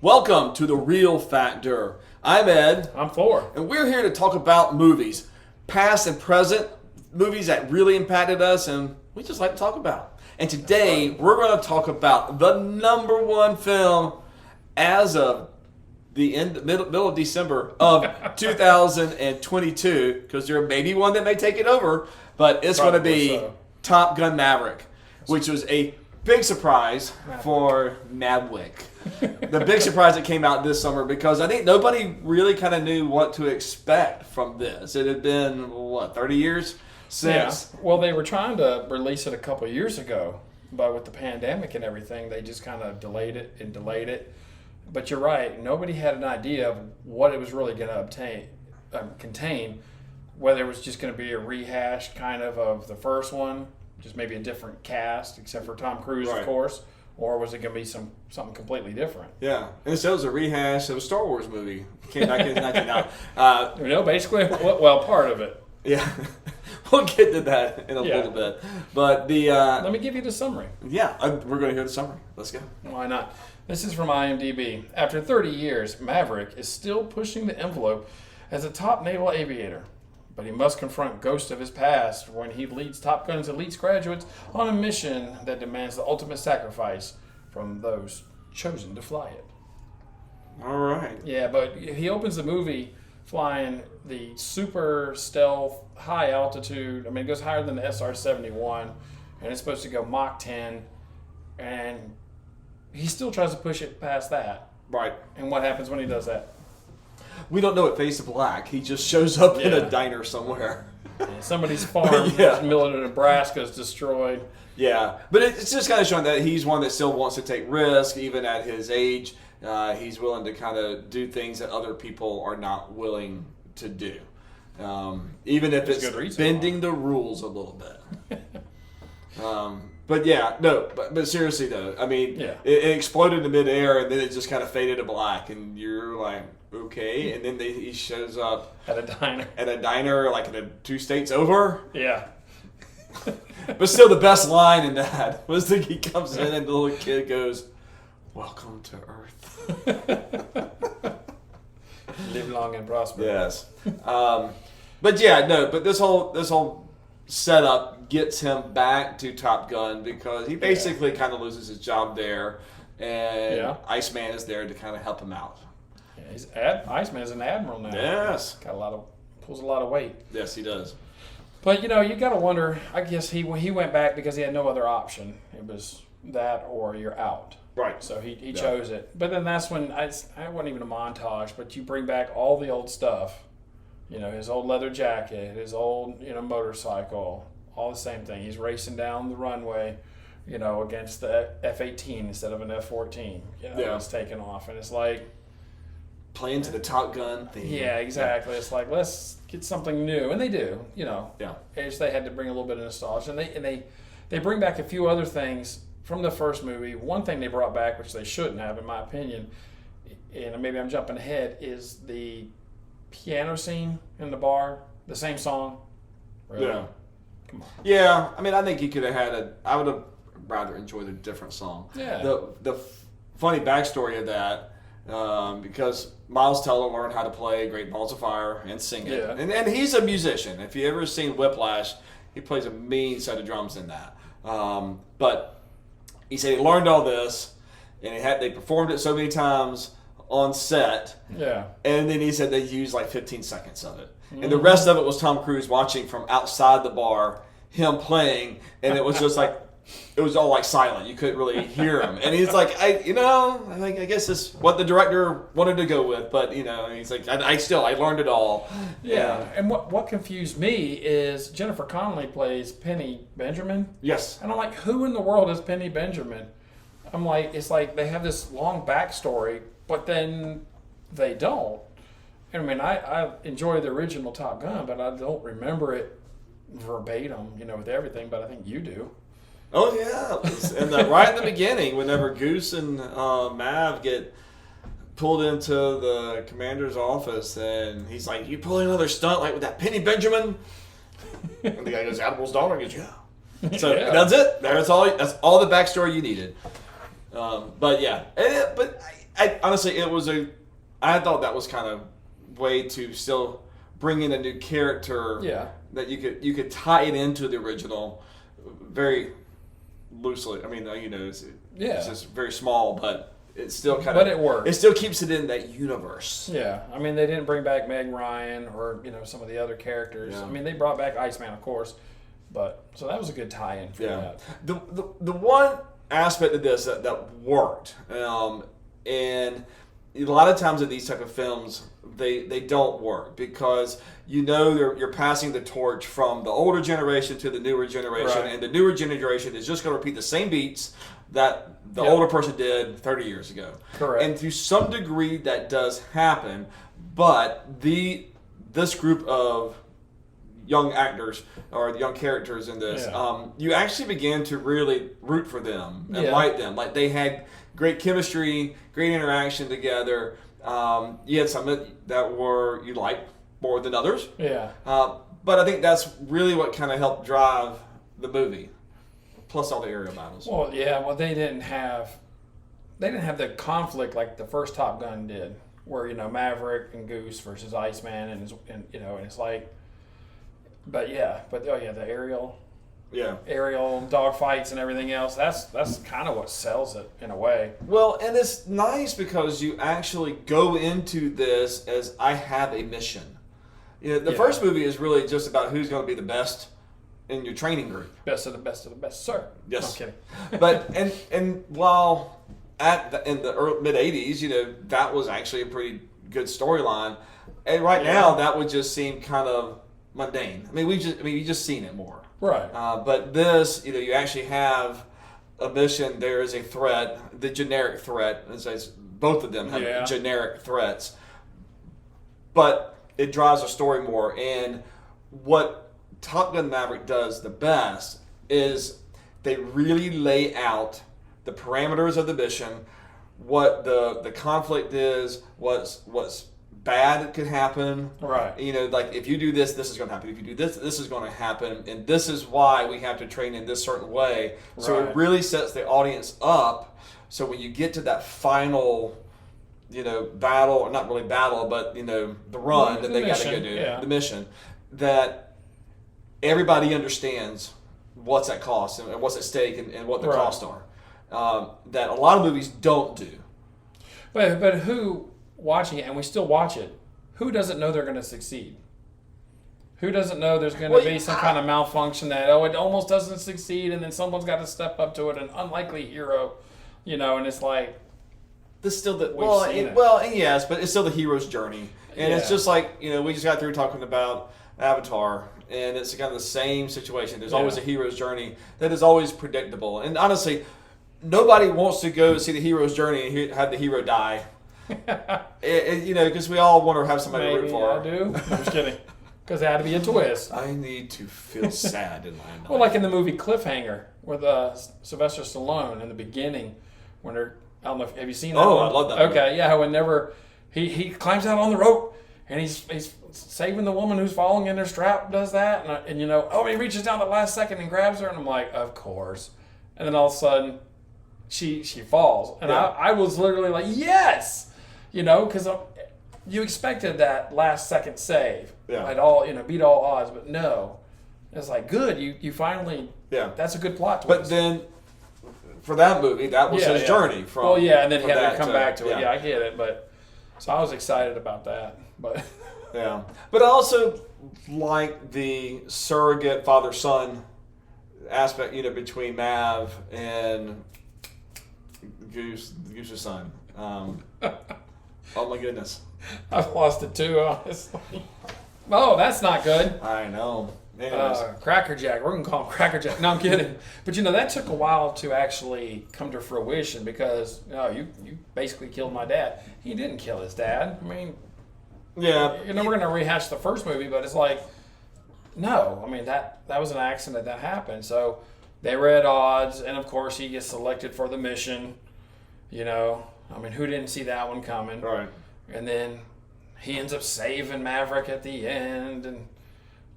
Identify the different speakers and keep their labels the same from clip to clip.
Speaker 1: Welcome to The Real Factor. I'm Ed.
Speaker 2: I'm Thor.
Speaker 1: And we're here to talk about movies, past and present, movies that really impacted us and we just like to talk about. And today we're going to talk about the number one film as of the middle of December of 2022, because there may be one that may take it over, but it's going to be Top Gun Maverick, which was a big surprise for Maverick. The big surprise that came out this summer, because I think nobody really kind of knew what to expect from this. It had been, 30 years since?
Speaker 2: Yeah. Well, they were trying to release it a couple of years ago, but with the pandemic and everything, they just kind of delayed it. But you're right, nobody had an idea of what it was really going to contain, whether it was just going to be a rehash kind of the first one, just maybe a different cast, except for Tom Cruise, of course, or was it going to be something completely different?
Speaker 1: Yeah, and so it was a rehash of a Star Wars movie. Came back in 1999.
Speaker 2: Basically, well, part of it.
Speaker 1: Yeah, we'll get to that in a little bit. But
Speaker 2: let me give you the summary.
Speaker 1: Yeah, we're going to hear the summary. Let's go.
Speaker 2: Why not? This is from IMDb. After 30 years, Maverick is still pushing the envelope as a top naval aviator. But he must confront ghosts of his past when he leads Top Gun's elite graduates on a mission that demands the ultimate sacrifice from those chosen to fly it.
Speaker 1: All right.
Speaker 2: Yeah, but he opens the movie flying the super stealth, high altitude. I mean, it goes higher than the SR-71, and it's supposed to go Mach 10, and he still tries to push it past that.
Speaker 1: Right.
Speaker 2: And what happens when he does that?
Speaker 1: We don't know what Fades to Black. He just shows up in a diner somewhere.
Speaker 2: Somebody's farm in middle of Nebraska is destroyed.
Speaker 1: Yeah, but it's just kind of showing that he's one that still wants to take risks, even at his age. He's willing to kind of do things that other people are not willing to do, even if it's bending the rules a little bit. But seriously though, I mean, it exploded in midair and then it just kind of faded to black, and you're like, okay. And then he shows up
Speaker 2: at a diner,
Speaker 1: like in a 2 states over.
Speaker 2: Yeah.
Speaker 1: But still, the best line in that was that he comes in and the little kid goes, "Welcome to Earth."
Speaker 2: Live long and prosper.
Speaker 1: Yes. But this whole setup gets him back to Top Gun because he basically kind of loses his job there, and Iceman is there to kind of help him out.
Speaker 2: Yeah, Iceman is an admiral now.
Speaker 1: Yes.
Speaker 2: Pulls a lot of weight.
Speaker 1: Yes, he does.
Speaker 2: But you got to wonder. I guess he went back because he had no other option. It was that or you're out.
Speaker 1: Right.
Speaker 2: So he chose it. But then that's when I wasn't even a montage, but you bring back all the old stuff. His old leather jacket, his old motorcycle, all the same thing. He's racing down the runway, against the F-18 instead of an F-14. He's taking off, and it's like
Speaker 1: playing to the Top Gun theme.
Speaker 2: Yeah, exactly. It's like, let's get something new, and they do.
Speaker 1: Yeah.
Speaker 2: They had to bring a little bit of nostalgia, and they bring back a few other things from the first movie. One thing they brought back, which they shouldn't have, in my opinion, and maybe I'm jumping ahead, is the piano scene in the bar. The same song. Really?
Speaker 1: Yeah.
Speaker 2: Come on.
Speaker 1: Yeah, I mean, I think he could have had I would have rather enjoyed a different song.
Speaker 2: Yeah.
Speaker 1: The funny backstory of that, because Miles Teller learned how to play Great Balls of Fire and sing it. Yeah. And he's a musician. If you ever seen Whiplash, he plays a mean set of drums in that. But he said he learned all this, and they performed it so many times on set. Yeah. And then he said they used like 15 seconds of it. Mm-hmm. And the rest of it was Tom Cruise watching from outside the bar, him playing, and it was just like, it was all like silent. You couldn't really hear him. And he's like, I guess it's what the director wanted to go with, but he's like, I learned it all.
Speaker 2: Yeah. And what confused me is Jennifer Connelly plays Penny Benjamin.
Speaker 1: Yes.
Speaker 2: And I'm like, who in the world is Penny Benjamin? I'm like, it's like they have this long backstory, but then they don't. I mean, I enjoy the original Top Gun, but I don't remember it verbatim, with everything, but I think you do.
Speaker 1: Oh, yeah. And right in the beginning, whenever Goose and Mav get pulled into the commander's office, and he's like, "You pulling another stunt like with that Penny Benjamin?" And the guy goes, "Admiral's daughter." He goes, "Yeah." So that's it. That's all the backstory you needed. But yeah. But honestly, I thought that was kind of way to still bring in a new character.
Speaker 2: Yeah.
Speaker 1: That you could tie it into the original very loosely. I mean, it's just very small, but it's still kind of.
Speaker 2: But it works.
Speaker 1: It still keeps it in that universe.
Speaker 2: Yeah, I mean, they didn't bring back Meg Ryan or some of the other characters.
Speaker 1: Yeah.
Speaker 2: I mean, they brought back Iceman, of course, but so that was a good tie-in for that.
Speaker 1: The one aspect of this that worked, and a lot of times in these type of films, they don't work because you're passing the torch from the older generation to the newer generation,
Speaker 2: Right.
Speaker 1: and the newer generation is just going to repeat the same beats that the older person did 30 years ago.
Speaker 2: Correct.
Speaker 1: And to some degree that does happen, but this group of young actors or the young characters in this, you actually began to really root for them and like them. Like they had great chemistry, great interaction together. You had some that were you liked more than others.
Speaker 2: Yeah.
Speaker 1: But I think that's really what kind of helped drive the movie, plus all the aerial battles.
Speaker 2: Well, yeah. Well, they didn't have the conflict like the first Top Gun did, where Maverick and Goose versus Iceman, and it's like, the aerial dogfights and everything else. That's kind of what sells it in a way.
Speaker 1: Well, and it's nice because you actually go into this as I have a mission. The first movie is really just about who's going to be the best in your training group.
Speaker 2: Best of the best of the best, sir.
Speaker 1: Yes.
Speaker 2: No, I'm kidding.
Speaker 1: But and while in the mid '80s, that was actually a pretty good storyline, and right now that would just seem kind of mundane. I mean, you just seen it more.
Speaker 2: Right.
Speaker 1: But this, you actually have a mission. There is a threat, the generic threat. It says both of them have generic threats, but it drives the story more. And what Top Gun Maverick does the best is they really lay out the parameters of the mission, what the conflict is, what's bad that could happen.
Speaker 2: Right.
Speaker 1: Like if you do this, this is going to happen. If you do this, this is going to happen. And this is why we have to train in this certain way. So it really sets the audience up. So when you get to that final, battle, or not really battle, but, the run that they got to go do, the mission, that everybody understands what's at cost and what's at stake and what the costs are. That a lot of movies don't do.
Speaker 2: But who... watching it, and we still watch it, who doesn't know they're going to succeed? Who doesn't know there's going to be some kind of malfunction that, it almost doesn't succeed, and then someone's got to step up to it, an unlikely hero, and it's like...
Speaker 1: This still the... yes, but it's still the hero's journey. And it's just like, we just got through talking about Avatar, and it's kind of the same situation. There's always a hero's journey that is always predictable. And honestly, nobody wants to go see the hero's journey and have the hero die. Because we all want to have somebody to root for.
Speaker 2: I do. I'm just kidding. Because it had to be a twist.
Speaker 1: I need to feel sad in my life.
Speaker 2: Well, like in the movie Cliffhanger with Sylvester Stallone in the beginning, when they're, I don't know, have you seen that?
Speaker 1: Oh, I love that.
Speaker 2: Okay, movie. Yeah. Whenever he climbs out on the rope and he's saving the woman who's falling in her strap, does that, and he reaches down the last second and grabs her, and I'm like, of course. And then all of a sudden, she falls, and I was literally like, yes. Because you expected that last second save, beat all odds, but no, it's like good. You finally, that's a good plot twist.
Speaker 1: But then, for that movie, that was his journey from.
Speaker 2: Well, and then he had to come back to it. Yeah, I get it, but so I was excited about that, but
Speaker 1: but I also like the surrogate father-son aspect, between Mav and Goose's son. Oh my goodness.
Speaker 2: I've lost it too, honestly. Oh, that's not good.
Speaker 1: I know.
Speaker 2: Cracker Jack. We're going to call him Cracker Jack. No, I'm kidding. But that took a while to actually come to fruition because you basically killed my dad. He didn't kill his dad. I mean, we're going to rehash the first movie, but it's like, no. I mean, that was an accident that happened. So they were at odds, and of course he gets selected for the mission, I mean, who didn't see that one coming?
Speaker 1: Right.
Speaker 2: And then he ends up saving Maverick at the end,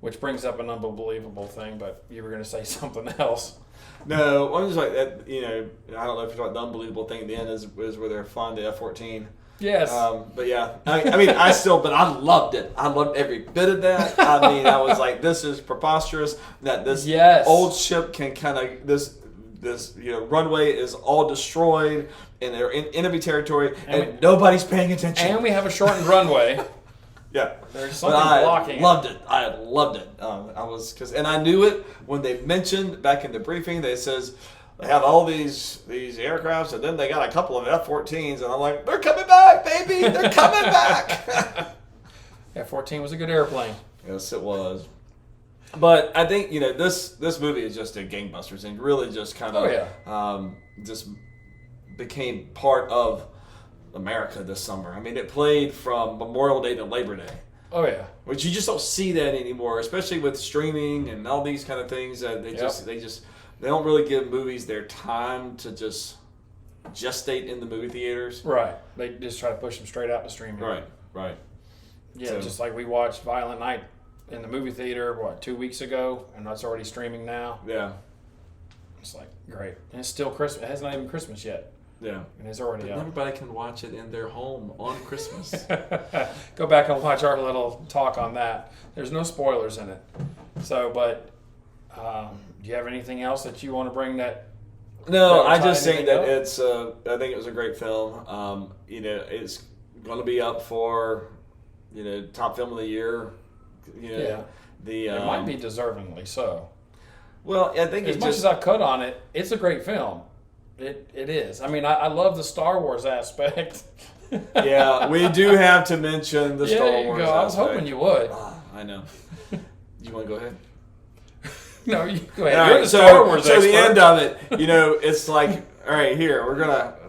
Speaker 2: which brings up an unbelievable thing, but you were going to say something else.
Speaker 1: No, I'm just like that. I don't know if you're like the unbelievable thing at the end is where they're flying the F-14.
Speaker 2: Yes.
Speaker 1: But yeah, I mean, but I loved it. I loved every bit of that. I mean, I was like, this is preposterous that this old ship can kind of this runway is all destroyed and they're in enemy territory and nobody's paying attention.
Speaker 2: And we have a shortened runway.
Speaker 1: Yeah,
Speaker 2: there's something blocking.
Speaker 1: I loved it. And I knew it when they mentioned back in the briefing. They says they have all these aircrafts, and then they got a couple of F-14s, and I'm like, they're coming back, baby, they're coming back.
Speaker 2: F-14 was a good airplane.
Speaker 1: Yes, it was. But I think this movie is just a gangbusters, and really just kind of just became part of America this summer. I mean, it played from Memorial Day to Labor Day.
Speaker 2: Oh yeah,
Speaker 1: which you just don't see that anymore, especially with streaming and all these kind of things. That they don't really give movies their time to just gestate in the movie theaters.
Speaker 2: Right. They just try to push them straight out to streaming.
Speaker 1: Right.
Speaker 2: Yeah, just like we watched Violent Night in the movie theater 2 weeks ago, and that's already streaming now.
Speaker 1: Yeah.
Speaker 2: It's like great, and it's still Christmas. It has not even Christmas yet.
Speaker 1: Yeah.
Speaker 2: And it's already out.
Speaker 1: Everybody can watch it in their home on Christmas.
Speaker 2: Go back and watch our little talk on that. There's no spoilers in it. So, but do you have anything else that you want to bring that?
Speaker 1: No, I just think that it's. I think it was a great film. It's going to be up for, top film of the year.
Speaker 2: It might be deservingly so.
Speaker 1: Well, I think
Speaker 2: as much as I cut on it, it's a great film. It is. I mean, I love the Star Wars aspect.
Speaker 1: Yeah, we do have to mention the Star Wars aspect.
Speaker 2: I was hoping you would.
Speaker 1: I know. You want to go ahead?
Speaker 2: No, you go ahead.
Speaker 1: You're the Star Wars expert. The end of it, it's like, all right, here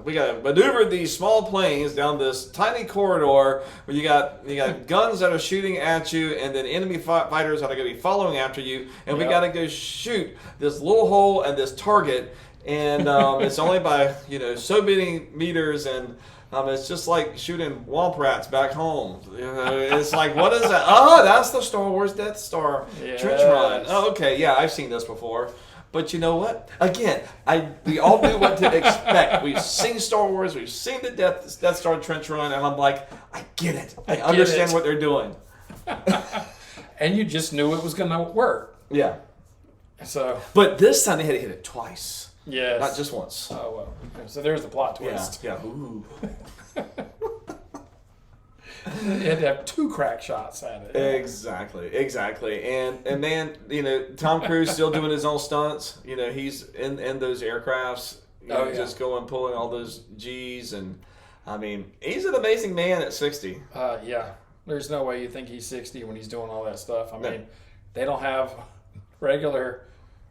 Speaker 1: we gotta maneuver these small planes down this tiny corridor where you got guns that are shooting at you, and then enemy fighters that are going to be following after you, and we got to go shoot this little hole and this target. And it's only by so many meters, and it's just like shooting womp rats back home. It's like, what is that? Oh, that's the Star Wars Death Star trench run. Oh, okay, yeah, I've seen this before. But you know what? Again, we all knew what to expect. We've seen Star Wars, we've seen the Death Star trench run, and I'm like, I get it. I understand what they're doing.
Speaker 2: And you just knew it was going to work.
Speaker 1: Yeah.
Speaker 2: But
Speaker 1: this time they had to hit it twice.
Speaker 2: Yes.
Speaker 1: Not just once.
Speaker 2: Oh, well. So there's the plot twist.
Speaker 1: Yeah. Ooh.
Speaker 2: You had to have 2 crack shots at it.
Speaker 1: Exactly. And man, Tom Cruise still doing his own stunts. He's in those aircrafts. Just pulling all those G's, and I mean, he's an amazing man at 60.
Speaker 2: Yeah. There's no way you think he's 60 when he's doing all that stuff. I mean, they don't have regular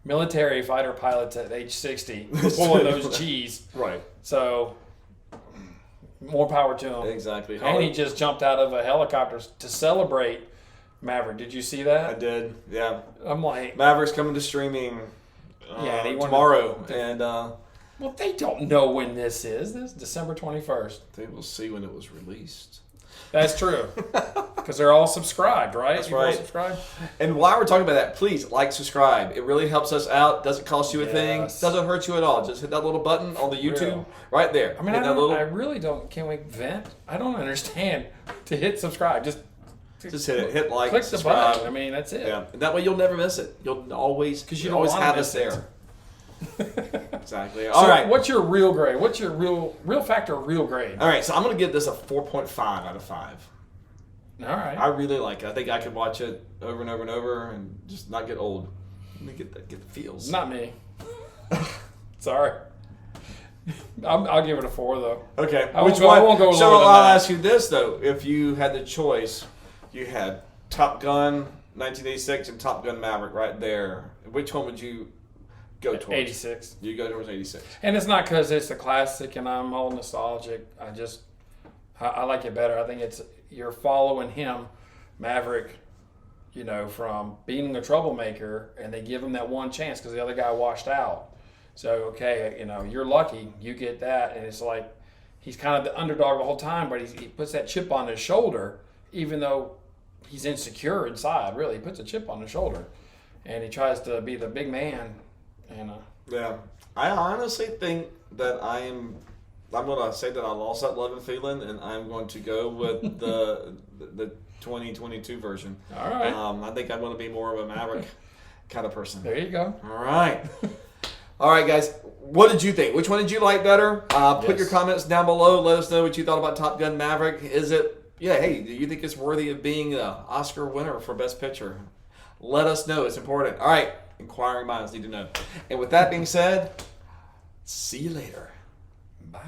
Speaker 2: military fighter pilots at age 60 pulling those G's.
Speaker 1: Right.
Speaker 2: So, more power to him.
Speaker 1: Exactly.
Speaker 2: And he just jumped out of a helicopter to celebrate Maverick. Did you see that?
Speaker 1: I did, yeah.
Speaker 2: I'm like...
Speaker 1: Maverick's coming to streaming tomorrow.
Speaker 2: Well, they don't know when this is. This is December 21st.
Speaker 1: They will see when it was released.
Speaker 2: That's true. Because they're all subscribed, right?
Speaker 1: That's right.
Speaker 2: All subscribed? And
Speaker 1: while we're talking about that, please subscribe. It really helps us out. Doesn't cost you a thing. Doesn't hurt you at all. Just hit that little button on the YouTube right there.
Speaker 2: I mean, I really don't. Can we vent? I don't understand to hit subscribe. Just
Speaker 1: hit it. Hit like.
Speaker 2: Click
Speaker 1: subscribe.
Speaker 2: The button. I mean, that's it.
Speaker 1: Yeah. And that way you'll never miss it. You'll always have us there. Exactly. All right.
Speaker 2: What's your real grade? What's your real factor real grade?
Speaker 1: All right. So I'm going to give this a 4.5 out of 5.
Speaker 2: All right.
Speaker 1: I really like it. I think I could watch it over and over and over and just not get old. Let me get the feels.
Speaker 2: Not me. Sorry. I'll give it a 4 though.
Speaker 1: Okay.
Speaker 2: I won't go lower than that.
Speaker 1: I'll ask you this though: if you had the choice, you had Top Gun 1986 and Top Gun Maverick right there. Which one would you go towards?
Speaker 2: 86.
Speaker 1: You go towards 86.
Speaker 2: And it's not because it's a classic and I'm all nostalgic. I like it better. I think you're following him, Maverick, from being a troublemaker, and they give him that one chance because the other guy washed out. So, okay, you're lucky. You get that. And it's like he's kind of the underdog the whole time, but he puts that chip on his shoulder, even though he's insecure inside, really. He puts a chip on his shoulder. And he tries to be the big man. And
Speaker 1: Yeah. I honestly think that I'm going to say that I lost that love and feeling, and I'm going to go with the 2022 version.
Speaker 2: All right.
Speaker 1: I think I'm going to be more of a Maverick kind of person.
Speaker 2: There you go.
Speaker 1: All right. All right, guys. What did you think? Which one did you like better? Put your comments down below. Let us know what you thought about Top Gun Maverick. Is it, hey, do you think it's worthy of being an Oscar winner for Best Picture? Let us know. It's important. All right. Inquiring minds need to know. And with that being said, see you later.
Speaker 2: Bye.